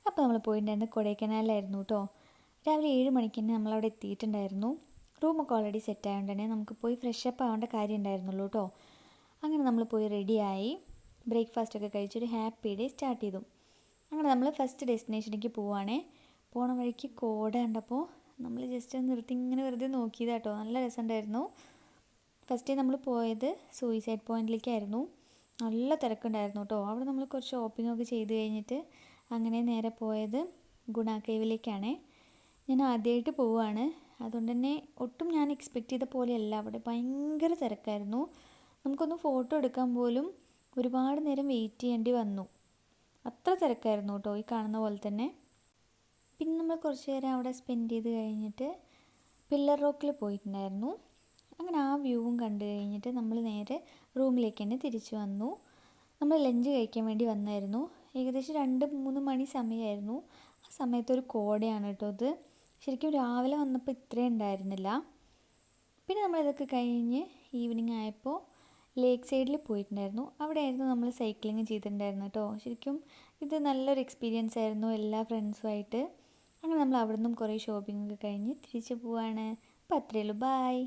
അപ്പോൾ നമ്മൾ പോയിട്ടുണ്ടായിരുന്നത് കൊടൈക്കനാലിലായിരുന്നു കേട്ടോ. രാവിലെ 7 മണിക്ക് തന്നെ നമ്മളവിടെ എത്തിയിട്ടുണ്ടായിരുന്നു. റൂമൊക്കെ ഓൾറെഡി സെറ്റ് ആയതുകൊണ്ട് തന്നെ നമുക്ക് പോയി ഫ്രഷപ്പ് ആവേണ്ട കാര്യം ഉണ്ടായിരുന്നുള്ളൂ കേട്ടോ. അങ്ങനെ നമ്മൾ പോയി റെഡിയായി ബ്രേക്ക്ഫാസ്റ്റൊക്കെ കഴിച്ചൊരു ഹാപ്പി ഡേ സ്റ്റാർട്ട് ചെയ്തു. അങ്ങനെ നമ്മൾ ഫസ്റ്റ് ഡെസ്റ്റിനേഷനിലേക്ക് പോവുകയാണേ. പോണ വഴിക്ക് കോട കണ്ടപ്പോൾ നമ്മൾ ജസ്റ്റ് ഒന്ന് നിർത്തി ഇങ്ങനെ വെറുതെ നോക്കിയതാട്ടോ. നല്ല രസമുണ്ടായിരുന്നു. ഫസ്റ്റ് നമ്മൾ പോയത് സൂയിസൈഡ് പോയിന്റിലേക്കായിരുന്നു. നല്ല തിരക്കുണ്ടായിരുന്നു കേട്ടോ. അവിടെ നമ്മൾ കുറച്ച് ഷോപ്പിങ്ങൊക്കെ ചെയ്ത് കഴിഞ്ഞിട്ട് അങ്ങനെ നേരെ പോയത് ഗുണ കേവിലേക്കാണ്. ഞാൻ ആദ്യമായിട്ട് പോവുകയാണ്, അതുകൊണ്ട് തന്നെ ഒട്ടും ഞാൻ എക്സ്പെക്റ്റ് ചെയ്ത പോലെയല്ല. അവിടെ ഭയങ്കര തിരക്കായിരുന്നു. നമുക്കൊന്ന് ഫോട്ടോ എടുക്കാൻ പോലും ഒരുപാട് നേരം വെയിറ്റ് ചെയ്യേണ്ടി വന്നു. അത്ര തിരക്കായിരുന്നു കേട്ടോ, ഈ കാണുന്ന പോലെ തന്നെ. പിന്നെ നമ്മൾ കുറച്ച് നേരം അവിടെ സ്പെൻഡ് ചെയ്ത് കഴിഞ്ഞിട്ട് പില്ലർ റോക്കിൽ പോയിട്ടുണ്ടായിരുന്നു. അങ്ങനെ ആ വ്യൂവും കണ്ടു കഴിഞ്ഞിട്ട് നമ്മൾ നേരെ റൂമിലേക്ക് തന്നെ തിരിച്ചു വന്നു. നമ്മൾ ലഞ്ച് കഴിക്കാൻ വേണ്ടി വന്നായിരുന്നു. ഏകദേശം 2-3 മണി സമയമായിരുന്നു. ആ സമയത്തൊരു കോടയാണ് കേട്ടോ ഇത്. ശരിക്കും രാവിലെ വന്നപ്പോൾ ഇത്രയും ഉണ്ടായിരുന്നില്ല. പിന്നെ നമ്മളിതൊക്കെ കഴിഞ്ഞ് ഈവനിങ് ആയപ്പോൾ ലേക്ക് സൈഡിൽ പോയിട്ടുണ്ടായിരുന്നു. അവിടെയായിരുന്നു നമ്മൾ സൈക്ലിങ് ചെയ്തിട്ടുണ്ടായിരുന്നു കേട്ടോ. ശരിക്കും ഇത് നല്ലൊരു എക്സ്പീരിയൻസ് ആയിരുന്നു എല്ലാ ഫ്രണ്ട്സുമായിട്ട്. അങ്ങനെ നമ്മൾ അവിടെ നിന്നും കുറേ ഷോപ്പിംഗ് ഒക്കെ കഴിഞ്ഞ് തിരിച്ചു പോവാണ്. അപ്പോൾ അത്രയേ ഉള്ളൂ. ബായ്.